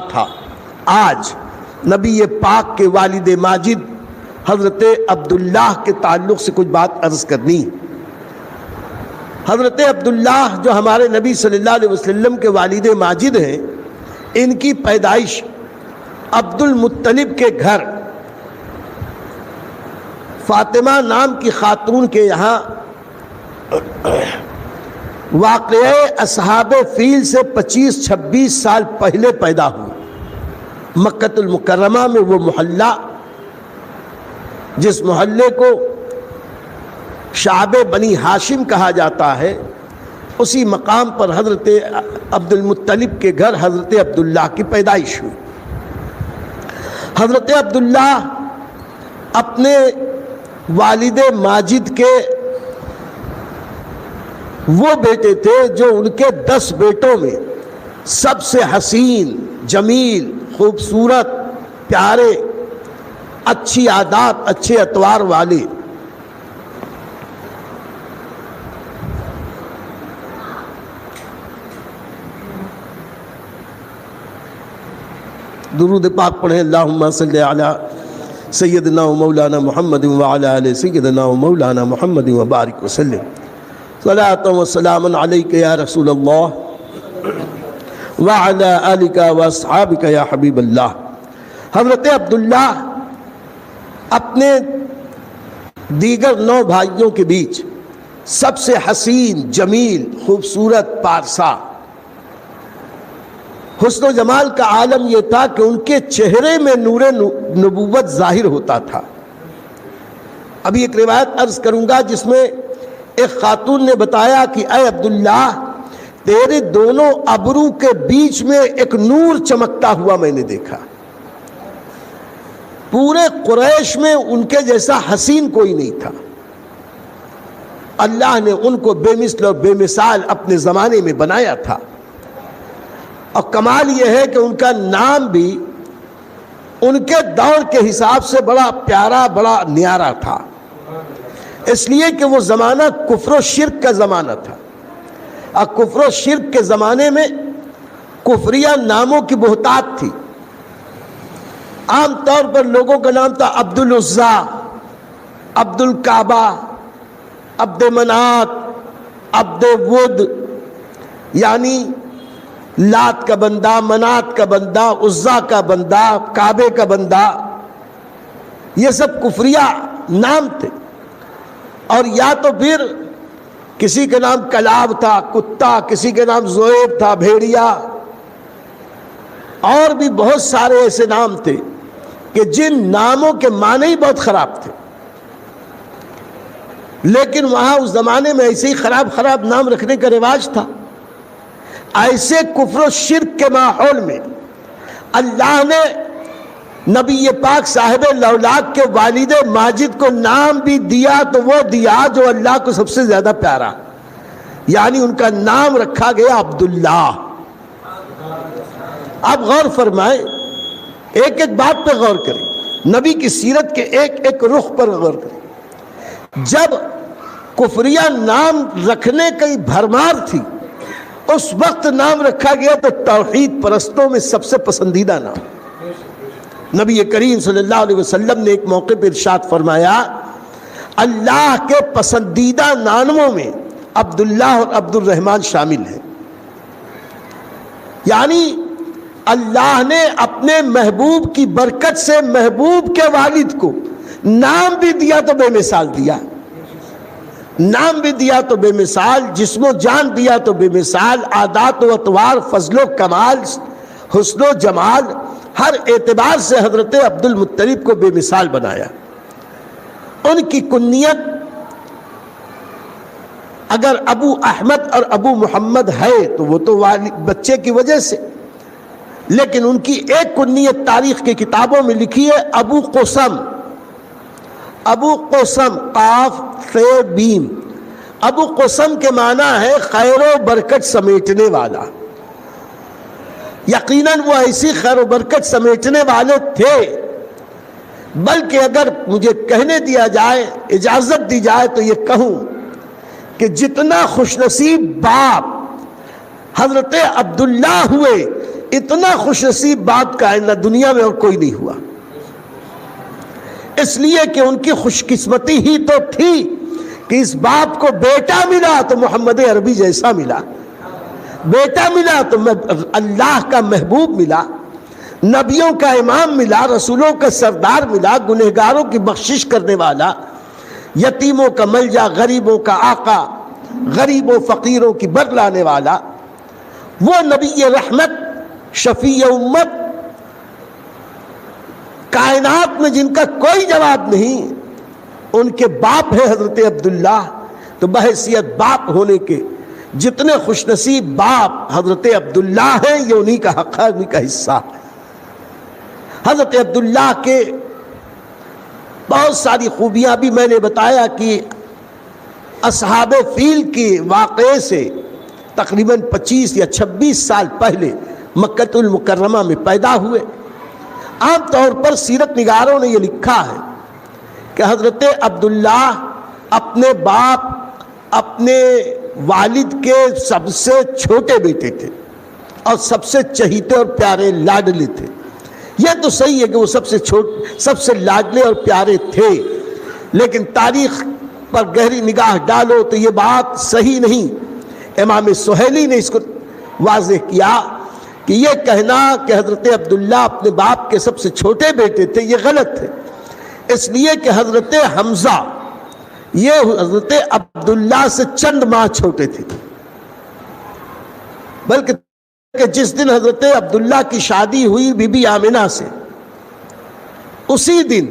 تھا۔ آج نبی پاک کے والد ماجد حضرت عبداللہ کے تعلق سے کچھ بات عرض کرنی۔ حضرت عبداللہ جو ہمارے نبی صلی اللہ علیہ وسلم کے والد ماجد ہیں، ان کی پیدائش عبد المطلب کے گھر فاطمہ نام کی خاتون کے یہاں واقعہ اصحاب فیل سے 25-26 سال پہلے پیدا ہوئی۔ مکہ المکرمہ میں وہ محلہ، جس محلے کو شعب بنی ہاشم کہا جاتا ہے، اسی مقام پر حضرت عبد المطلب کے گھر حضرت عبداللہ کی پیدائش ہوئی۔ حضرت عبداللہ اپنے والد ماجد کے وہ بیٹے تھے جو ان کے 10 بیٹوں میں سب سے حسین، جمیل، خوبصورت، پیارے، اچھی عادات، اچھے اطوار والے۔ درود پاک پڑھیں، اللہم صلی علی سیدنا و مولانا محمد وعلی آل سیدنا و مولانا محمد وبارک وسلم۔ صلاۃ و سلام علیک یا رسول اللہ وعلی آلک و اصحابک یا حبیب اللہ۔ حضرت عبداللہ اپنے دیگر 9 بھائیوں کے بیچ سب سے حسین، جمیل، خوبصورت، پارسا۔ حسن و جمال کا عالم یہ تھا کہ ان کے چہرے میں نور نبوت ظاہر ہوتا تھا۔ ابھی ایک روایت عرض کروں گا جس میں ایک خاتون نے بتایا کہ اے عبداللہ، تیرے دونوں ابرو کے بیچ میں ایک نور چمکتا ہوا میں نے دیکھا۔ پورے قریش میں ان کے جیسا حسین کوئی نہیں تھا۔ اللہ نے ان کو بے مثل اور بے مثال اپنے زمانے میں بنایا تھا، اور کمال یہ ہے کہ ان کا نام بھی ان کے دور کے حساب سے بڑا پیارا، بڑا نیارا تھا، اس لیے کہ وہ زمانہ کفر و شرک کا زمانہ تھا، اور کفر و شرک کے زمانے میں کفریہ ناموں کی بہتات تھی۔ عام طور پر لوگوں کا نام تھا عبد العزیٰ، عبد الکعبہ، عبد منات، عبد ود، یعنی لات کا بندہ، منات کا بندہ، عزیٰ کا بندہ، کعبے کا بندہ۔ یہ سب کفریہ نام تھے، اور یا تو پھر کسی کا نام کلاب تھا، کتا، کسی کا نام زویب تھا، بھیڑیا، اور بھی بہت سارے ایسے نام تھے کہ جن ناموں کے معنی ہی بہت خراب تھے، لیکن وہاں اس زمانے میں ایسے ہی خراب نام رکھنے کا رواج تھا۔ ایسے کفر و شرک کے ماحول میں اللہ نے نبی پاک صاحب لولاک کے والد ماجد کو نام بھی دیا تو وہ دیا جو اللہ کو سب سے زیادہ پیارا، یعنی ان کا نام رکھا گیا عبداللہ۔ آپ غور فرمائیں، ایک ایک بات پہ غور کریں، نبی کی سیرت کے ایک ایک رخ پر غور کریں۔ جب کفریہ نام رکھنے کی بھرمار تھی، اس وقت نام رکھا گیا تو توحید پرستوں میں سب سے پسندیدہ نام۔ نبی کریم صلی اللہ علیہ وسلم نے ایک موقع پر ارشاد فرمایا، اللہ کے پسندیدہ ناموں میں عبداللہ اور عبد الرحمن شامل ہیں، یعنی اللہ نے اپنے محبوب کی برکت سے محبوب کے والد کو نام بھی دیا تو بے مثال دیا، نام بھی دیا تو بے مثال، جسم و جان دیا تو بے مثال، عادات و اطوار، فضل و کمال، حسن و جمال، ہر اعتبار سے حضرت عبد المطلب کو بے مثال بنایا۔ ان کی کنیت اگر ابو احمد اور ابو محمد ہے تو وہ تو بچے کی وجہ سے، لیکن ان کی ایک کنیت تاریخ کی کتابوں میں لکھی ہے ابو قسم۔ ابو قسم، قاف ث بیم۔ ابو قسم کے معنی ہے خیر و برکت سمیٹنے والا۔ یقیناً وہ ایسی خیر و برکت سمیٹنے والے تھے، بلکہ اگر مجھے کہنے دیا جائے، اجازت دی جائے تو یہ کہوں کہ جتنا خوش نصیب باپ حضرت عبداللہ ہوئے، اتنا خوش نصیب باپ کا آئندہ دنیا میں اور کوئی نہیں ہوا، اس لیے کہ ان کی خوش قسمتی ہی تو تھی کہ اس باپ کو بیٹا ملا تو محمد عربی جیسا ملا، بیٹا ملا تو اللہ کا محبوب ملا، نبیوں کا امام ملا، رسولوں کا سردار ملا، گنہگاروں کی بخشش کرنے والا، یتیموں کا ملجا، غریبوں کا آقا، غریبوں فقیروں کی بر لانے والا، وہ نبی رحمت، شفیع امت، کائنات میں جن کا کوئی جواب نہیں، ان کے باپ ہے حضرت عبداللہ۔ تو بحیثیت باپ ہونے کے جتنے خوش نصیب باپ حضرت عبداللہ ہیں، یہ انہی کا حق ہے، انہی کا حصہ۔ حضرت عبداللہ کے بہت ساری خوبیاں بھی میں نے بتایا کہ اصحاب فیل کے واقعے سے تقریباً 25 یا 26 سال پہلے مکہ المکرمہ میں پیدا ہوئے۔ عام طور پر سیرت نگاروں نے یہ لکھا ہے کہ حضرت عبداللہ اپنے باپ، اپنے والد کے سب سے چھوٹے بیٹے تھے اور سب سے چہیتے اور پیارے لاڈلے تھے۔ یہ تو صحیح ہے کہ وہ سب سے لاڈلے اور پیارے تھے، لیکن تاریخ پر گہری نگاہ ڈالو تو یہ بات صحیح نہیں۔ امام سہیلی نے اس کو واضح کیا کہ یہ کہنا کہ حضرت عبداللہ اپنے باپ کے سب سے چھوٹے بیٹے تھے، یہ غلط ہے، اس لیے کہ حضرت حمزہ یہ حضرت عبداللہ سے چند ماہ چھوٹے تھے، بلکہ کہ جس دن حضرت عبداللہ کی شادی ہوئی بی بی آمنہ سے، اسی دن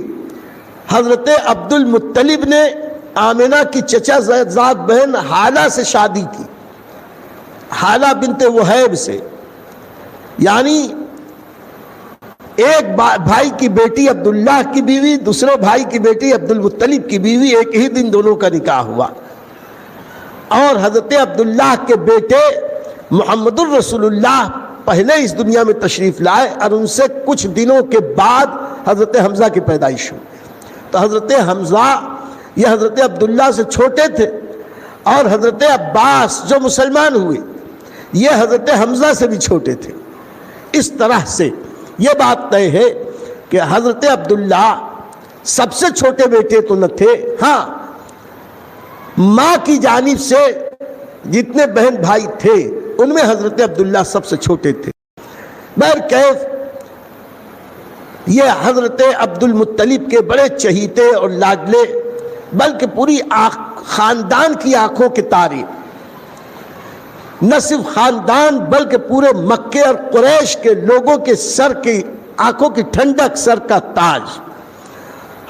حضرت عبد المطلب نے آمنہ کی چچا زاد بہن حالہ سے شادی کی، حالہ بنت وہیب سے، یعنی ایک بھائی کی بیٹی عبداللہ کی بیوی، دوسرے بھائی کی بیٹی عبد المطلب کی بیوی، ایک ہی دن دونوں کا نکاح ہوا۔ اور حضرت عبداللہ کے بیٹے محمد الرسول اللہ پہلے اس دنیا میں تشریف لائے اور ان سے کچھ دنوں کے بعد حضرت حمزہ کی پیدائش ہوئی۔ تو حضرت حمزہ یہ حضرت عبداللہ سے چھوٹے تھے، اور حضرت عباس جو مسلمان ہوئے یہ حضرت حمزہ سے بھی چھوٹے تھے۔ اس طرح سے یہ بات طے ہے کہ حضرت عبداللہ سب سے چھوٹے بیٹے تو نہ تھے، ہاں ماں کی جانب سے جتنے بہن بھائی تھے ان میں حضرت عبداللہ سب سے چھوٹے تھے۔ بہرکیف یہ حضرت عبد المطلب کے بڑے چہیتے اور لاڈلے، بلکہ پوری خاندان کی آنکھوں کے تارے، نہ صرف خاندان بلکہ پورے مکے اور قریش کے لوگوں کے سر کی آنکھوں کی ٹھنڈک، سر کا تاج،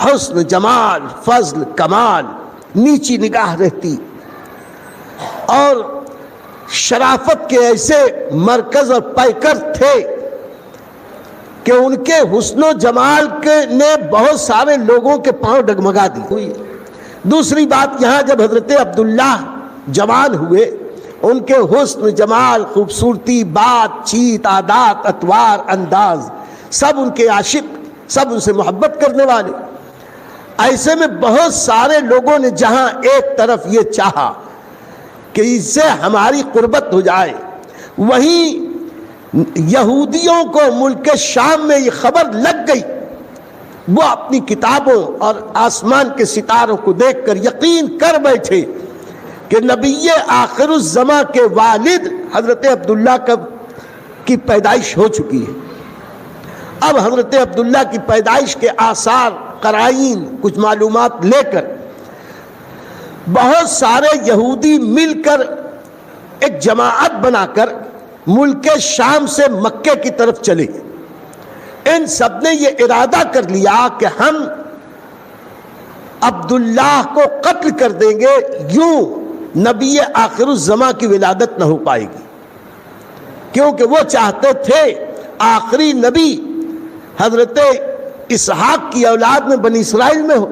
حسن، جمال، فضل، کمال، نیچی نگاہ رہتی، اور شرافت کے ایسے مرکز اور پیکر تھے کہ ان کے حسن و جمال نے بہت سارے لوگوں کے پاؤں ڈگمگا دی ہوئی۔ دوسری بات، یہاں جب حضرت عبداللہ جوان ہوئے، ان کے حسن، جمال، خوبصورتی، بات چیت، عادات، اطوار، انداز، سب ان کے عاشق، سب ان سے محبت کرنے والے۔ ایسے میں بہت سارے لوگوں نے جہاں ایک طرف یہ چاہا کہ اس سے ہماری قربت ہو جائے، وہیں یہودیوں کو ملک شام میں یہ خبر لگ گئی، وہ اپنی کتابوں اور آسمان کے ستاروں کو دیکھ کر یقین کر بیٹھے کہ نبی آخر الزماں کے والد حضرت عبداللہ کی پیدائش ہو چکی ہے۔ اب حضرت عبداللہ کی پیدائش کے آثار، قرائن، کچھ معلومات لے کر بہت سارے یہودی مل کر ایک جماعت بنا کر ملک شام سے مکے کی طرف چلے۔ ان سب نے یہ ارادہ کر لیا کہ ہم عبداللہ کو قتل کر دیں گے، یوں نبی آخر الزماں کی ولادت نہ ہو پائے گی، کیونکہ وہ چاہتے تھے آخری نبی حضرت اسحاق کی اولاد میں بنی اسرائیل میں ہو،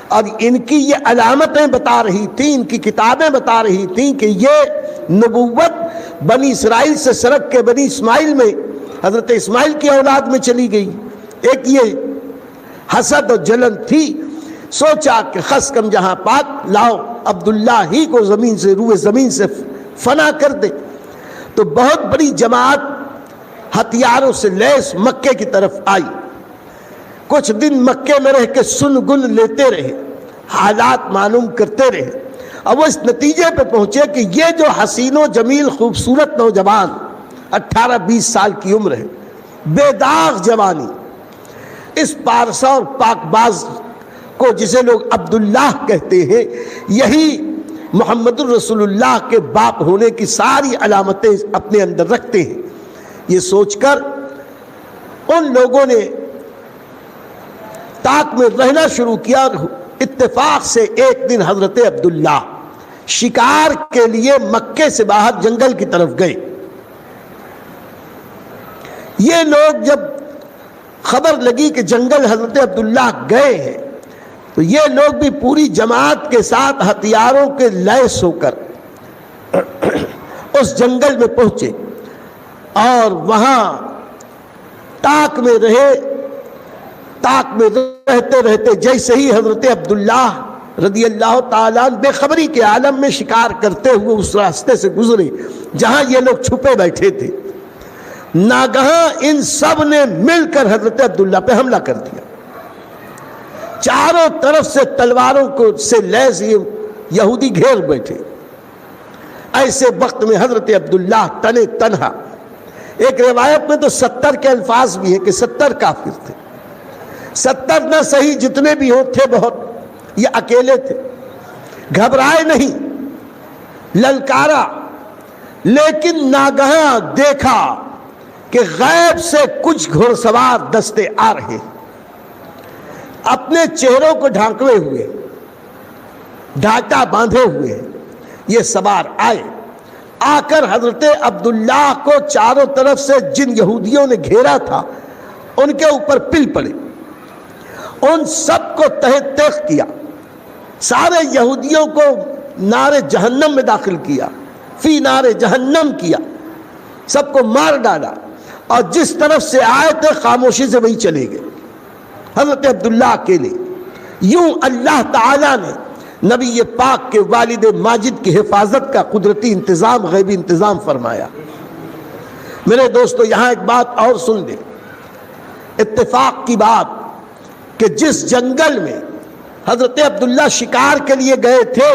اور ان کی یہ علامتیں بتا رہی تھیں، ان کی کتابیں بتا رہی تھیں کہ یہ نبوت بنی اسرائیل سے سرک کے بنی اسماعیل میں حضرت اسماعیل کی اولاد میں چلی گئی۔ ایک یہ حسد اور جلن تھی، سوچا کہ خس کم جہاں پاک، لاؤ عبداللہ ہی کو روئے زمین سے فنا کر دے۔ تو بہت بڑی جماعت ہتھیاروں سے لیس مکے کی طرف آئی. کچھ دن مکے میں رہ کے سن گن لیتے رہے، حالات معلوم کرتے رہے، اب وہ اس نتیجے پہ پہنچے کہ یہ جو حسین و جمیل خوبصورت نوجوان 18-20 سال کی عمر ہے، بے داغ جوانی، اس پارسا اور پاک باز کو جسے لوگ عبداللہ کہتے ہیں، یہی محمد الرسول اللہ کے باپ ہونے کی ساری علامتیں اپنے اندر رکھتے ہیں. یہ سوچ کر ان لوگوں نے طاق میں رہنا شروع کیا، اور اتفاق سے ایک دن حضرت عبداللہ شکار کے لیے مکے سے باہر جنگل کی طرف گئے. یہ لوگ جب خبر لگی کہ جنگل حضرت عبداللہ گئے ہیں تو یہ لوگ بھی پوری جماعت کے ساتھ ہتھیاروں کے لیس ہو کر اس جنگل میں پہنچے اور وہاں طاق میں رہے. طاق میں رہتے رہتے جیسے ہی حضرت عبداللہ رضی اللہ تعالیٰ عنہ بے خبری کے عالم میں شکار کرتے ہوئے اس راستے سے گزرے جہاں یہ لوگ چھپے بیٹھے تھے، ناگہاں ان سب نے مل کر حضرت عبداللہ پہ حملہ کر دیا. چاروں طرف سے تلواروں کو سے لیس یہودی گھیر بیٹھے. ایسے وقت میں حضرت عبداللہ تنے تنہا، ایک روایت میں تو 70 کے الفاظ بھی ہیں کہ 70 کافر تھے، 70 نہ صحیح جتنے بھی ہوں تھے بہت، یہ اکیلے تھے. گھبرائے نہیں، للکارا، لیکن ناگہاں دیکھا کہ غیب سے کچھ گھڑ سوار دستے آ رہے، اپنے چہروں کو ڈھانکے ہوئے، ڈھاٹا باندھے ہوئے یہ سوار آئے. آ کر حضرت عبداللہ کو چاروں طرف سے جن یہودیوں نے گھیرا تھا ان کے اوپر پل پڑے، ان سب کو تہہ تیغ کیا، سارے یہودیوں کو نار جہنم میں داخل کیا، فی نار جہنم کیا، سب کو مار ڈالا، اور جس طرف سے آئے تھے خاموشی سے وہی چلے گئے حضرت عبداللہ اکیلے. یوں اللہ تعالیٰ نے نبی پاک کے والد ماجد کی حفاظت کا قدرتی انتظام، غیبی انتظام فرمایا. میرے دوستو یہاں ایک بات اور سن لیں، اتفاق کی بات کہ جس جنگل میں حضرت عبداللہ شکار کے لیے گئے تھے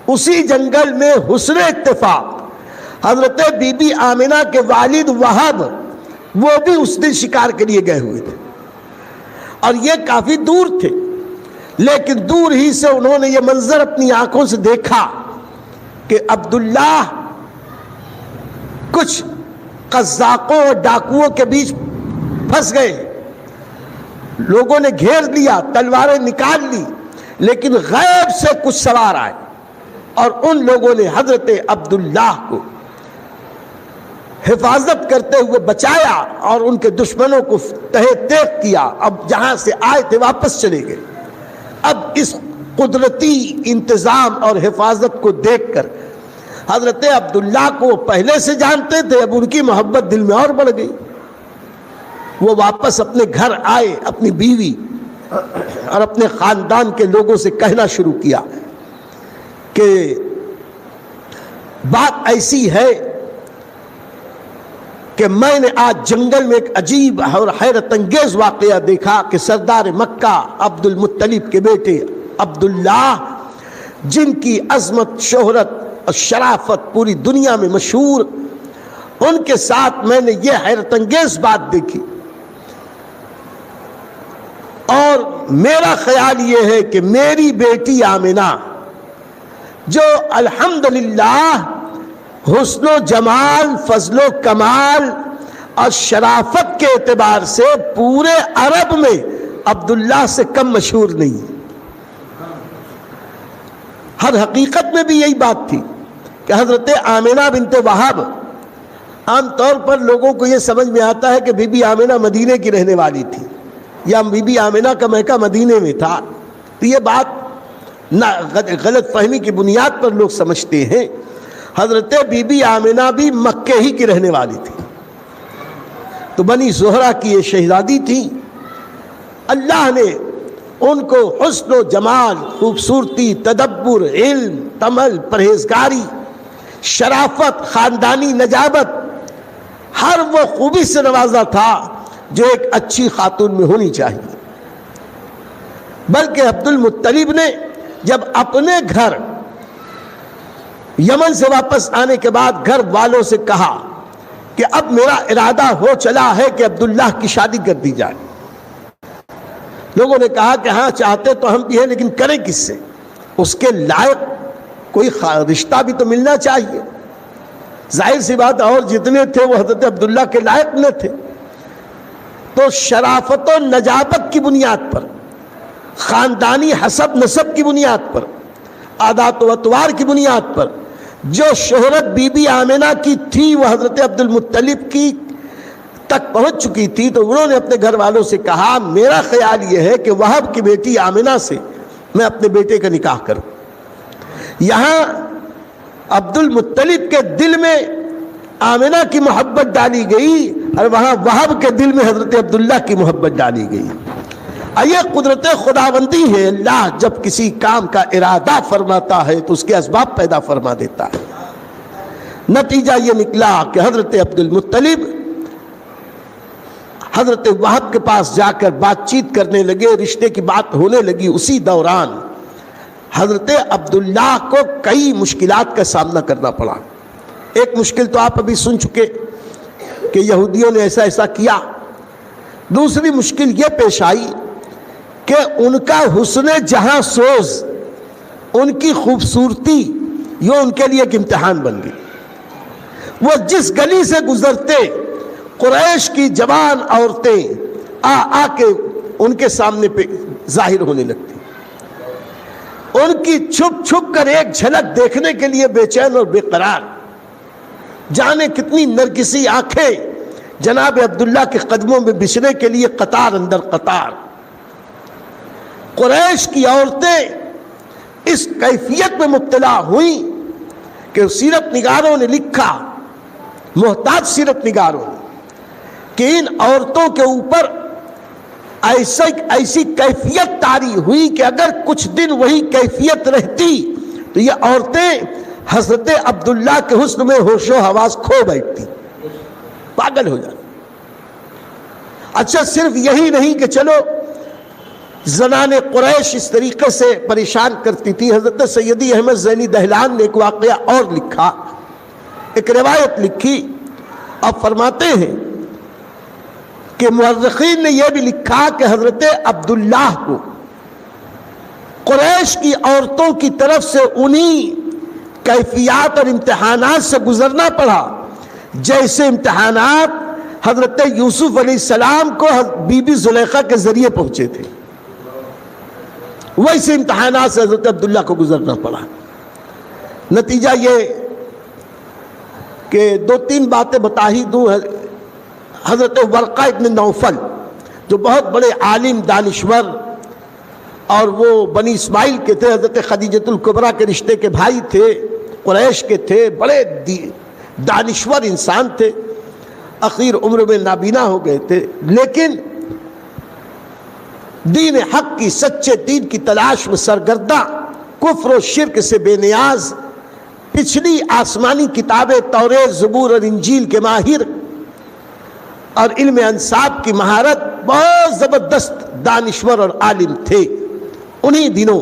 اسی جنگل میں حسن اتفاق حضرت بی بی آمنہ کے والد وہب وہ بھی اس دن شکار کے لیے گئے ہوئے تھے، اور یہ کافی دور تھے، لیکن دور ہی سے انہوں نے یہ منظر اپنی آنکھوں سے دیکھا کہ عبداللہ کچھ قزاقوں اور ڈاکوؤں کے بیچ پھنس گئے. لوگوں نے گھیر لیا، تلواریں نکال لی، لیکن غیب سے کچھ سوار آئے اور ان لوگوں نے حضرت عبداللہ کو حفاظت کرتے ہوئے بچایا اور ان کے دشمنوں کو تہہ تیغ کیا. اب جہاں سے آئے تھے واپس چلے گئے. اب اس قدرتی انتظام اور حفاظت کو دیکھ کر حضرت عبداللہ کو پہلے سے جانتے تھے، اب ان کی محبت دل میں اور بڑھ گئی. وہ واپس اپنے گھر آئے، اپنی بیوی اور اپنے خاندان کے لوگوں سے کہنا شروع کیا کہ بات ایسی ہے کہ میں نے آج جنگل میں ایک عجیب اور حیرت انگیز واقعہ دیکھا کہ سردار مکہ عبد المطلب کے بیٹے عبداللہ، جن کی عظمت، شہرت اور شرافت پوری دنیا میں مشہور، ان کے ساتھ میں نے یہ حیرت انگیز بات دیکھی. اور میرا خیال یہ ہے کہ میری بیٹی آمنہ جو الحمدللہ حسن و جمال، فضل و کمال اور شرافت کے اعتبار سے پورے عرب میں عبداللہ سے کم مشہور نہیں. ہر حقیقت میں بھی یہی بات تھی کہ حضرت آمنہ بنت وہب، عام طور پر لوگوں کو یہ سمجھ میں آتا ہے کہ بی بی آمنہ مدینے کی رہنے والی تھی یا بی بی آمنہ کا مکہ مدینے میں تھا، تو یہ بات غلط فہمی کی بنیاد پر لوگ سمجھتے ہیں. حضرت بی بی آمنہ بھی مکے ہی کی رہنے والی تھی، تو بنی زہرہ کی یہ شہزادی تھی. اللہ نے ان کو حسن و جمال، خوبصورتی، تدبر، علم، تمل، پرہیزگاری، شرافت، خاندانی نجابت، ہر وہ خوبی سے نوازا تھا جو ایک اچھی خاتون میں ہونی چاہیے۔ بلکہ عبد المطلب نے جب اپنے گھر یمن سے واپس آنے کے بعد گھر والوں سے کہا کہ اب میرا ارادہ ہو چلا ہے کہ عبداللہ کی شادی کر دی جائے، لوگوں نے کہا کہ ہاں چاہتے تو ہم بھی ہیں، لیکن کریں کس سے؟ اس کے لائق کوئی رشتہ بھی تو ملنا چاہیے۔ ظاہر سی بات، اور جتنے تھے وہ حضرت عبداللہ کے لائق نہ تھے۔ تو شرافت و نجابت کی بنیاد پر، خاندانی حسب نسب کی بنیاد پر، عادات و اطوار کی بنیاد پر جو شہرت بی بی آمنہ کی تھی وہ حضرت عبد المطلب کی تک پہنچ چکی تھی، تو انہوں نے اپنے گھر والوں سے کہا میرا خیال یہ ہے کہ وہب کی بیٹی آمنہ سے میں اپنے بیٹے کا نکاح کروں۔ یہاں عبد المطلب کے دل میں آمنہ کی محبت ڈالی گئی اور وہاں وہب کے دل میں حضرت عبداللہ کی محبت ڈالی گئی۔ یہ قدرت خداوندی ہے، اللہ جب کسی کام کا ارادہ فرماتا ہے تو اس کے اسباب پیدا فرما دیتا ہے۔ نتیجہ یہ نکلا کہ حضرت عبد المطلب حضرت وہب کے پاس جا کر بات چیت کرنے لگے، رشتے کی بات ہونے لگی۔ اسی دوران حضرت عبداللہ کو کئی مشکلات کا سامنا کرنا پڑا۔ ایک مشکل تو آپ ابھی سن چکے کہ یہودیوں نے ایسا ایسا کیا۔ دوسری مشکل یہ پیش آئی کہ ان کا حسن جہاں سوز، ان کی خوبصورتی یہ ان کے لیے ایک امتحان بن گئی۔ وہ جس گلی سے گزرتے قریش کی جوان عورتیں آ کے ان کے سامنے پہ ظاہر ہونے لگتی، ان کی چھپ چھپ کر ایک جھلک دیکھنے کے لیے بے چین اور بے قرار، جانے کتنی نرگسی آنکھیں جناب عبداللہ کے قدموں میں بچھنے کے لیے قطار اندر قطار۔ قریش کی عورتیں اس کیفیت میں مبتلا ہوئیں کہ سیرت نگاروں نے لکھا، محتاط سیرت نگاروں نے، کہ ان عورتوں کے اوپر ایسی کیفیت طاری ہوئی کہ اگر کچھ دن وہی کیفیت رہتی تو یہ عورتیں حضرت عبداللہ کے حسن میں ہوش و حواس کھو بیٹھتی، پاگل ہو جاتی۔ اچھا صرف یہی نہیں کہ چلو زنان قریش اس طریقے سے پریشان کرتی تھی، حضرت سیدی احمد زینی دہلان نے ایک واقعہ اور لکھا، ایک روایت لکھی، اب فرماتے ہیں کہ مورخین نے یہ بھی لکھا کہ حضرت عبداللہ کو قریش کی عورتوں کی طرف سے انہی کیفیات اور امتحانات سے گزرنا پڑا جیسے امتحانات حضرت یوسف علیہ السلام کو بی بی زلیخا کے ذریعے پہنچے تھے، ویسے امتحانات سے حضرت عبداللہ کو گزرنا پڑا۔ نتیجہ یہ کہ دو تین باتیں بتا ہی دوں۔ حضرت ورقہ ابن نوفل جو بہت بڑے عالم دانشور اور وہ بنی اسماعیل کے تھے، حضرت خدیجۃ الکبریٰ کے رشتے کے بھائی تھے، قریش کے تھے، بڑے دانشور انسان تھے، اخیر عمر میں نابینا ہو گئے تھے، لیکن دین حق کی، سچے دین کی تلاش میں سرگرداں، کفر و شرک سے بے نیاز، پچھلی آسمانی کتابیں توریت، زبور اور انجیل کے ماہر اور علم انساب کی مہارت، بہت زبردست دانشور اور عالم تھے۔ انہی دنوں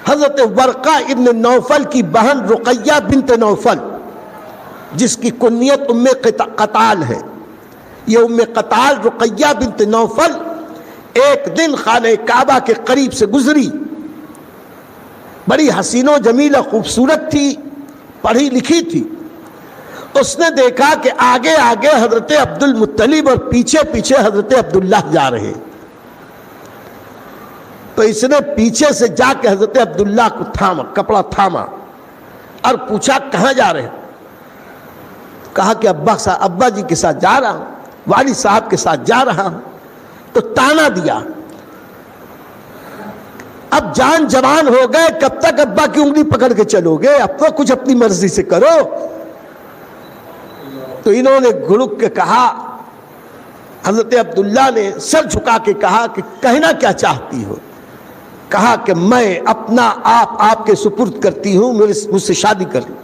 حضرت ورقہ ابن نوفل کی بہن رقیہ بنت نوفل، جس کی کنیت ام قتال ہے، یہ ام قتال رقیہ بنت نوفل ایک دن خانہ کعبہ کے قریب سے گزری، بڑی حسین و جمیلہ خوبصورت تھی، پڑھی لکھی تھی۔ اس نے دیکھا کہ آگے آگے حضرت عبد المطلب اور پیچھے پیچھے حضرت عبداللہ جا رہے، تو اس نے پیچھے سے جا کے حضرت عبداللہ کو تھاما، کپڑا تھاما اور پوچھا کہاں جا رہے؟ کہا کہ ابا جی کے ساتھ جا رہا ہوں، والد صاحب کے ساتھ جا رہا ہوں۔ تو تانا دیا، اب جان جوان ہو گئے، کب تک ابا کی انگلی پکڑ کے چلو گے؟ اب تو کچھ اپنی مرضی سے کرو۔ تو انہوں نے گڑک کے کہا، حضرت عبداللہ نے سر جھکا کے کہا کہ کہنا کیا چاہتی ہو؟ کہا کہ میں اپنا آپ کے سپرد کرتی ہوں، مجھ سے شادی کر لوں۔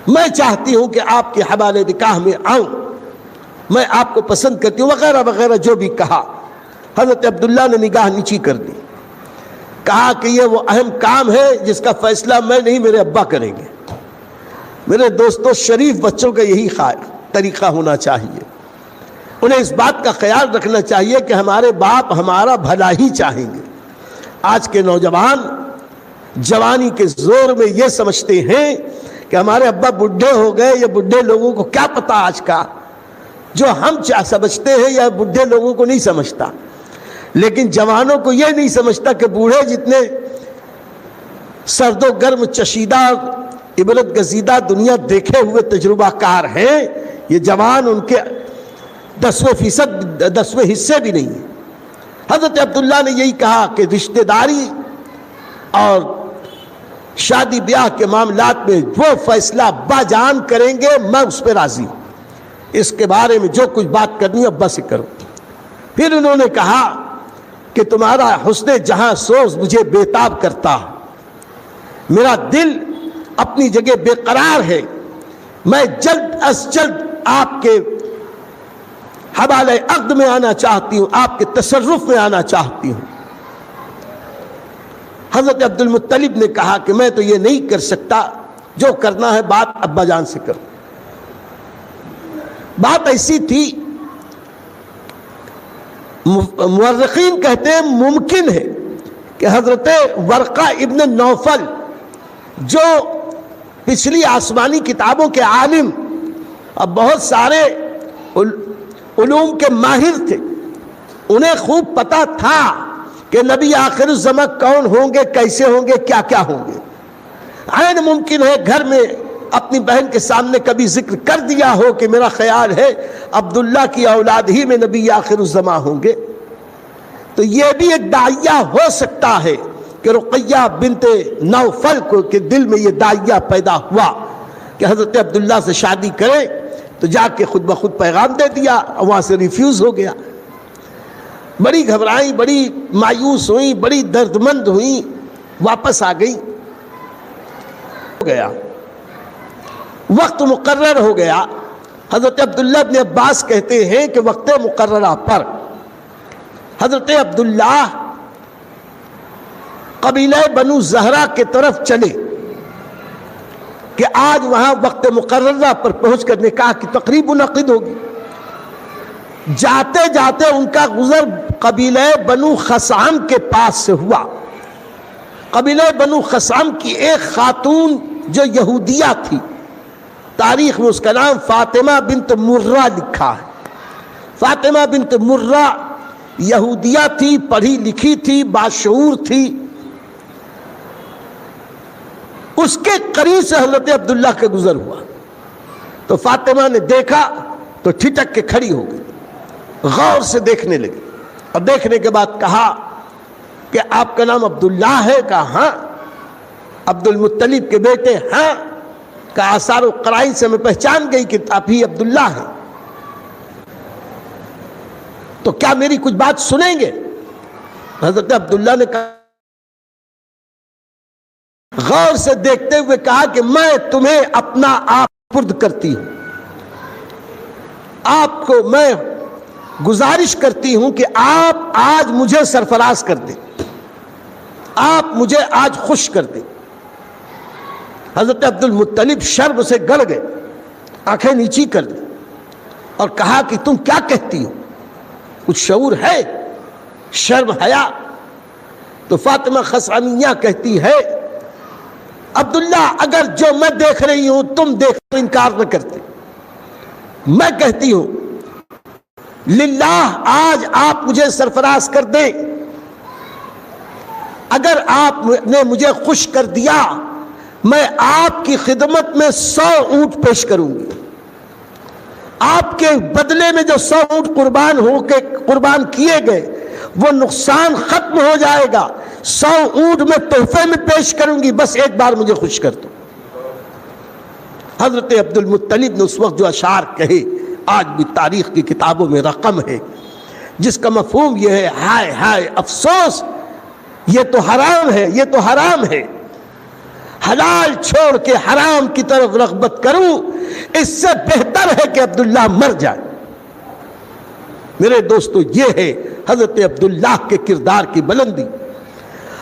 میں چاہتی ہوں کہ آپ کے حوالے نکاح میں آؤں، میں آپ کو پسند کرتی ہوں، وغیرہ وغیرہ جو بھی کہا۔ حضرت عبداللہ نے نگاہ نیچی کر دی، کہا کہ یہ وہ اہم کام ہے جس کا فیصلہ میں نہیں، میرے ابا کریں گے۔ میرے دوستو، شریف بچوں کا یہی طریقہ ہونا چاہیے۔ انہیں اس بات کا خیال رکھنا چاہیے کہ ہمارے باپ ہمارا بھلا ہی چاہیں گے۔ آج کے نوجوان جوانی کے زور میں یہ سمجھتے ہیں کہ ہمارے ابا بڈھے ہو گئے، یا بڈھے لوگوں کو کیا پتا آج کا، جو ہم سمجھتے ہیں یا بڈھے لوگوں کو نہیں سمجھتا۔ لیکن جوانوں کو یہ نہیں سمجھتا کہ بوڑھے جتنے سرد و گرم چشیدہ عبرت گزیدہ دنیا دیکھے ہوئے تجربہ کار ہیں، یہ جوان ان کے 10% حصے بھی نہیں ہیں۔ حضرت عبداللہ نے یہی کہا کہ رشتہ داری اور شادی بیاہ کے معاملات میں وہ فیصلہ ابا جان کریں گے، میں اس پہ راضی ہوں، اس کے بارے میں جو کچھ بات کرنی ہے ابا سے کرو۔ پھر انہوں نے کہا کہ تمہارا حسن جہاں سوز مجھے بےتاب کرتا، میرا دل اپنی جگہ بے قرار ہے، میں جلد از جلد آپ کے حوالے عقد میں آنا چاہتی ہوں، آپ کے تصرف میں آنا چاہتی ہوں۔ حضرت عبد المطلب نے کہا کہ میں تو یہ نہیں کر سکتا، جو کرنا ہے بات ابا جان سے کرو۔ بات ایسی تھی، مورخین کہتے ہیں ممکن ہے کہ حضرت ورقہ ابن نوفل جو پچھلی آسمانی کتابوں کے عالم اور بہت سارے علوم کے ماہر تھے، انہیں خوب پتہ تھا کہ نبی آخر الزمان کون ہوں گے، کیسے ہوں گے، کیا کیا ہوں گے۔ عین ممکن ہے گھر میں اپنی بہن کے سامنے کبھی ذکر کر دیا ہو کہ میرا خیال ہے عبداللہ کی اولاد ہی میں نبی آخر الزمان ہوں گے۔ تو یہ بھی ایک داعیہ ہو سکتا ہے کہ رقیہ بنت نوفل کو کے دل میں یہ داعیہ پیدا ہوا کہ حضرت عبداللہ سے شادی کرے، تو جا کے خود بخود پیغام دے دیا، وہاں سے ریفیوز ہو گیا۔ بڑی گھبرائیں، بڑی مایوس ہوئیں، بڑی دردمند ہوئیں، واپس آ گئی۔ ہو گیا وقت مقرر ہو گیا۔ حضرت عبداللہ ابن عباس کہتے ہیں کہ وقت مقررہ پر حضرت عبداللہ قبیلہ بنو زہرہ کے طرف چلے کہ آج وہاں وقت مقررہ پر پہنچ کر نکاح کی تقریب منعقد ہوگی۔ جاتے جاتے ان کا گزر قبیلہ بنو خثعم کے پاس سے ہوا۔ قبیلہ بنو خثعم کی ایک خاتون جو یہودیہ تھی، تاریخ میں اس کا نام فاطمہ بنت مرہ لکھا ہے۔ فاطمہ بنت مرہ یہودیہ تھی، پڑھی لکھی تھی، باشعور تھی۔ اس کے قریب سے حضرت عبداللہ کا گزر ہوا تو فاطمہ نے دیکھا تو ٹھٹک کے کھڑی ہو گئی، غور سے دیکھنے لگی، اور دیکھنے کے بعد کہا کہ آپ کا نام عبداللہ ہے؟ کہا ہاں۔ عبد المطلب کے بیٹے؟ ہاں۔ کہا آثار و قرائن سے میں پہچان گئی کہ آپ ہی عبداللہ ہیں، تو کیا میری کچھ بات سنیں گے؟ حضرت عبداللہ نے کہا، غور سے دیکھتے ہوئے کہا کہ میں تمہیں اپنا آپ سپرد کرتی ہوں، آپ کو میں گزارش کرتی ہوں کہ آپ آج مجھے سرفراز کر دیں، آپ مجھے آج خوش کر دیں۔ حضرت عبد المطلب شرم سے گڑ گئے، آنکھیں نیچی کر دی اور کہا کہ تم کیا کہتی ہو؟ کچھ شعور ہے، شرم حیا؟ تو فاطمہ خثعمیہ کہتی ہے، عبداللہ اگر جو میں دیکھ رہی ہوں تم دیکھ کر انکار نہ کرتے، میں کہتی ہوں للہ آج آپ مجھے سرفراز کر دیں، اگر آپ نے مجھے خوش کر دیا میں آپ کی خدمت میں 100 اونٹ پیش کروں گی، آپ کے بدلے میں جو 100 اونٹ قربان کیے گئے وہ نقصان ختم ہو جائے گا، 100 اونٹ میں تحفے میں پیش کروں گی، بس ایک بار مجھے خوش کر دو۔ حضرت عبد المطلب نے اس وقت جو اشعار کہے آج بھی تاریخ کی کتابوں میں رقم ہے، جس کا مفہوم یہ ہے، ہائے ہائے افسوس، یہ تو حرام ہے، یہ تو حرام ہے۔ حلال چھوڑ کے حرام کی طرف رغبت کروں، اس سے بہتر ہے کہ عبداللہ مر جائے۔ میرے دوستو، یہ ہے حضرت عبداللہ کے کردار کی بلندی۔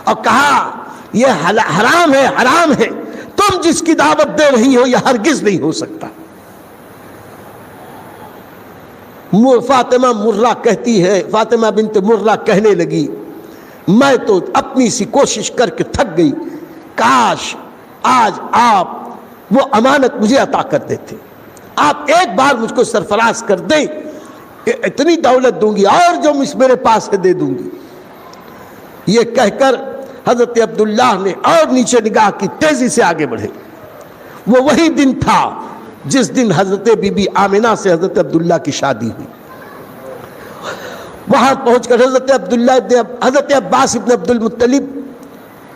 اور کہا یہ حرام ہے، حرام ہے، تم جس کی دعوت دے رہی ہو یہ ہرگز نہیں ہو سکتا۔ فاطمہ مرہ کہتی ہے، فاطمہ بنت مرہ کہنے لگی، میں تو اپنی سی کوشش کر کے تھک گئی، کاش آج آپ وہ امانت مجھے عطا کر دیتے، آپ ایک بار مجھ کو سرفراز کر دیں کہ اتنی دولت دوں گی اور جو میرے پاس ہے دے دوں گی۔ یہ کہہ کر حضرت عبداللہ نے اور نیچے نگاہ کی، تیزی سے آگے بڑھے۔ وہ وہی دن تھا جس دن حضرت بی بی آمنہ سے حضرت عبداللہ کی شادی ہوئی۔ وہاں پہنچ کر حضرت عباس ابن عبد المطلب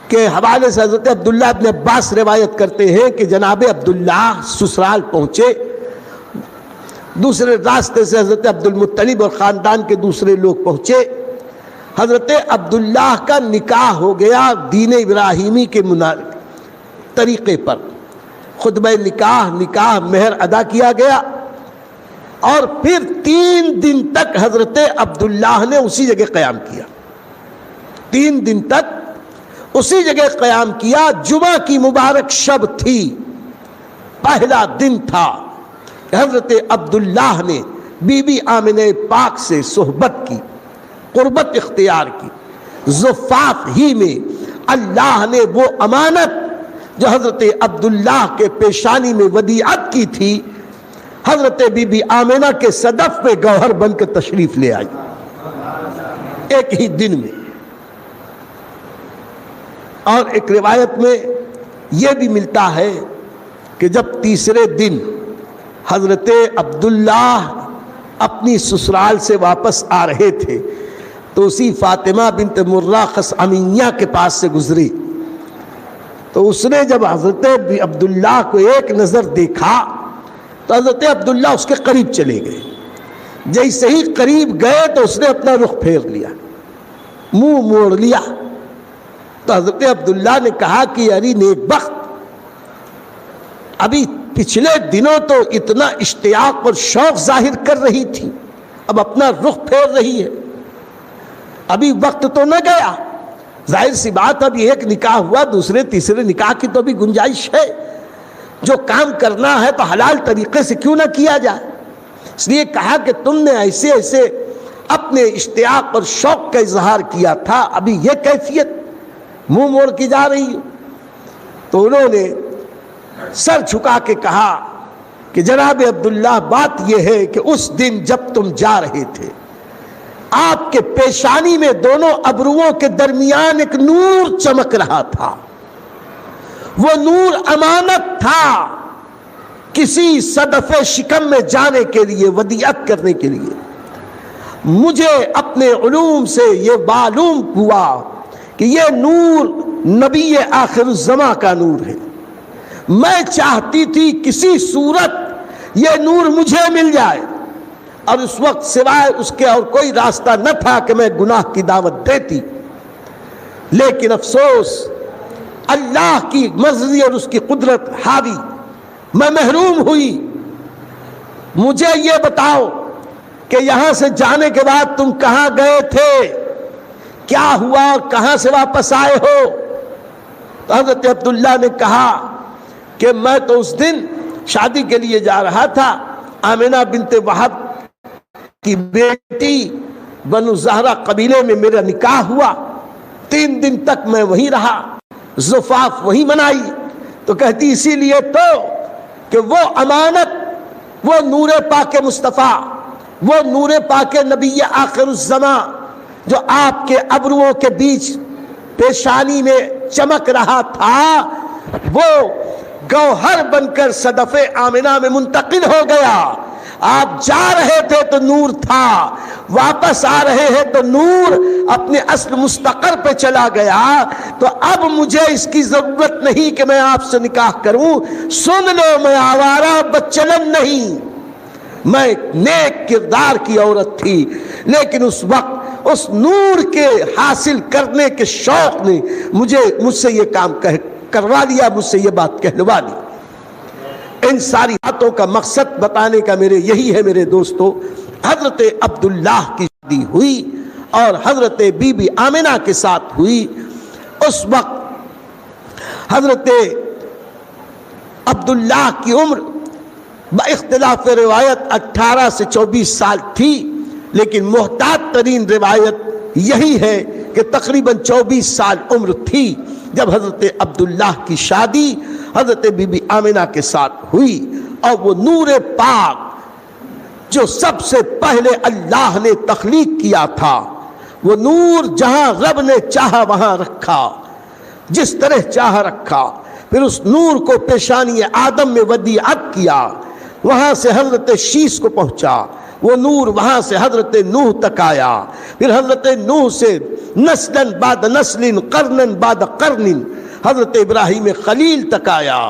کے حوالے سے حضرت عبداللہ ابن عباس روایت کرتے ہیں کہ جناب عبداللہ سسرال پہنچے، دوسرے راستے سے حضرت عبد المطلب اور خاندان کے دوسرے لوگ پہنچے۔ حضرت عبداللہ کا نکاح ہو گیا دین ابراہیمی کے طریقے پر، خطبہ نکاح مہر ادا کیا گیا، اور پھر 3 دن تک حضرت عبداللہ نے اسی جگہ قیام کیا، 3 دن تک اسی جگہ قیام کیا۔ جمعہ کی مبارک شب تھی، پہلا دن تھا، حضرت عبداللہ نے بی بی آمنہ پاک سے صحبت کی، قربت اختیار کی۔ زفاف ہی میں اللہ نے وہ امانت جو حضرت عبداللہ کے پیشانی میں ودیعت کی تھی، حضرت بی بی آمنہ کے صدف پہ گوہر بن کر تشریف لے آئی، ایک ہی دن میں۔ اور ایک روایت میں یہ بھی ملتا ہے کہ جب تیسرے دن حضرت عبداللہ اپنی سسرال سے واپس آ رہے تھے تو اسی فاطمہ بنت مرہ خثعمیہ کے پاس سے گزری، تو اس نے جب حضرت عبداللہ کو ایک نظر دیکھا تو حضرت عبداللہ اس کے قریب چلے گئے۔ جیسے ہی قریب گئے تو اس نے اپنا رخ پھیر لیا، منہ موڑ لیا۔ تو حضرت عبداللہ نے کہا کہ ارے نیک بخت، ابھی پچھلے دنوں تو اتنا اشتیاق اور شوق ظاہر کر رہی تھی، اب اپنا رخ پھیر رہی ہے، ابھی وقت تو نہ گیا۔ ظاہر سی بات، اب ایک نکاح ہوا، دوسرے تیسرے نکاح کی تو بھی گنجائش ہے، جو کام کرنا ہے تو حلال طریقے سے کیوں نہ کیا جائے۔ اس لیے کہا کہ تم نے ایسے ایسے اپنے اشتیاق اور شوق کا اظہار کیا تھا، ابھی یہ کیفیت منہ موڑ کی جا رہی ہے۔ تو انہوں نے سر جھکا کے کہا کہ جناب عبداللہ، بات یہ ہے کہ اس دن جب تم جا رہے تھے، آپ کے پیشانی میں دونوں ابروؤں کے درمیان ایک نور چمک رہا تھا، وہ نور امانت تھا کسی صدف شکم میں جانے کے لیے، ودیعت کرنے کے لیے۔ مجھے اپنے علوم سے یہ معلوم ہوا کہ یہ نور نبی آخر الزماں کا نور ہے۔ میں چاہتی تھی کسی صورت یہ نور مجھے مل جائے، اور اس وقت سوائے اس کے اور کوئی راستہ نہ تھا کہ میں گناہ کی دعوت دیتی، لیکن افسوس اللہ کی مرضی اور اس کی قدرت حاوی، میں محروم ہوئی۔ مجھے یہ بتاؤ کہ یہاں سے جانے کے بعد تم کہاں گئے تھے، کیا ہوا، کہاں سے واپس آئے ہو؟ تو حضرت عبداللہ نے کہا کہ میں تو اس دن شادی کے لیے جا رہا تھا، آمنہ بنت وہب کی بیٹی بنو زہرہ قبیلے میں میرا نکاح ہوا، 3 دن تک میں وہیں رہا، زفاف وہیں منائی۔ تو کہتی اسی لیے تو کہ وہ امانت، وہ نور پاک مصطفیٰ، وہ نور پاک نبی آخر الزماں جو آپ کے ابروؤں کے بیچ پیشانی میں چمک رہا تھا، وہ گوہر بن کر صدف آمنہ میں منتقل ہو گیا۔ آپ جا رہے تھے تو نور تھا، واپس آ رہے ہیں تو نور اپنے اصل مستقر پہ چلا گیا۔ تو اب مجھے اس کی ضرورت نہیں کہ میں آپ سے نکاح کروں، سن لو میں آوارہ بچلن نہیں، میں نیک کردار کی عورت تھی، لیکن اس وقت اس نور کے حاصل کرنے کے شوق نے مجھ سے یہ کام کروا لیا، مجھ سے یہ بات کہلوا لی۔ ان ساری باتوں کا مقصد بتانے کا میرے یہی ہے میرے دوستو، حضرت عبداللہ کی شادی ہوئی اور حضرت بی بی آمنہ کے ساتھ ہوئی۔ اس وقت حضرت عبداللہ کی عمر باختلاف روایت 18 سے 24 سال تھی، لیکن محتاط ترین روایت یہی ہے کہ تقریباً 24 سال عمر تھی جب حضرت عبداللہ کی شادی حضرت بی بی آمنہ کے ساتھ ہوئی۔ اور وہ نور پاک جو سب سے پہلے اللہ نے تخلیق کیا تھا، وہ نور جہاں رب نے چاہا وہاں رکھا، جس طرح چاہا رکھا، پھر اس نور کو پیشانی آدم میں ودیعت کیا، وہاں سے حضرت شیش کو پہنچا، وہ نور وہاں سے حضرت نوح تک آیا، پھر حضرت نوح سے نسلاً بعد نسل قرناً بعد قرن حضرت ابراہیم خلیل تک آیا،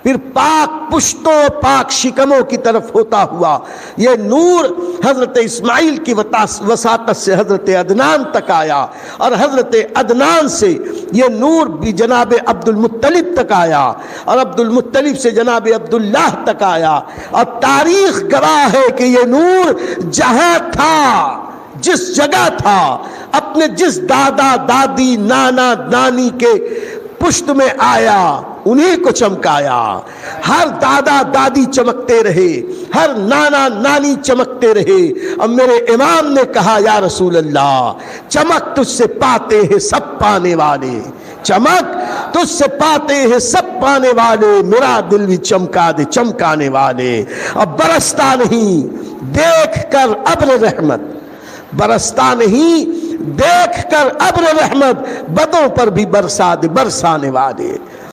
پھر پاک پشتوں پاک شکموں کی طرف ہوتا ہوا یہ نور حضرت اسماعیل کی وساطت سے حضرت عدنان تک آیا، اور حضرت عدنان سے یہ نور بھی جناب عبد المطلب تک آیا، اور عبد المطلب سے جناب عبداللہ تک آیا۔ اور تاریخ گواہ ہے کہ یہ نور جہاں تھا، جس جگہ تھا، اپنے جس دادا دادی نانا نانی کے پشت میں آیا انہیں کو چمکایا۔ ہر دادا دادی چمکتے رہے، ہر نانا نانی چمکتے رہے، اب میرے امام نے کہا یا رسول اللہ چمک تجھ سے پاتے ہیں سب پانے والے، چمک تجھ سے پاتے ہیں سب پانے والے، میرا دل بھی چمکا دے چمکانے والے۔ اب برستا نہیں دیکھ کر ابر رحمت، برستا نہیں دیکھ کر ابر رحمت، بدوں پر بھی برسا دے برسانے والے۔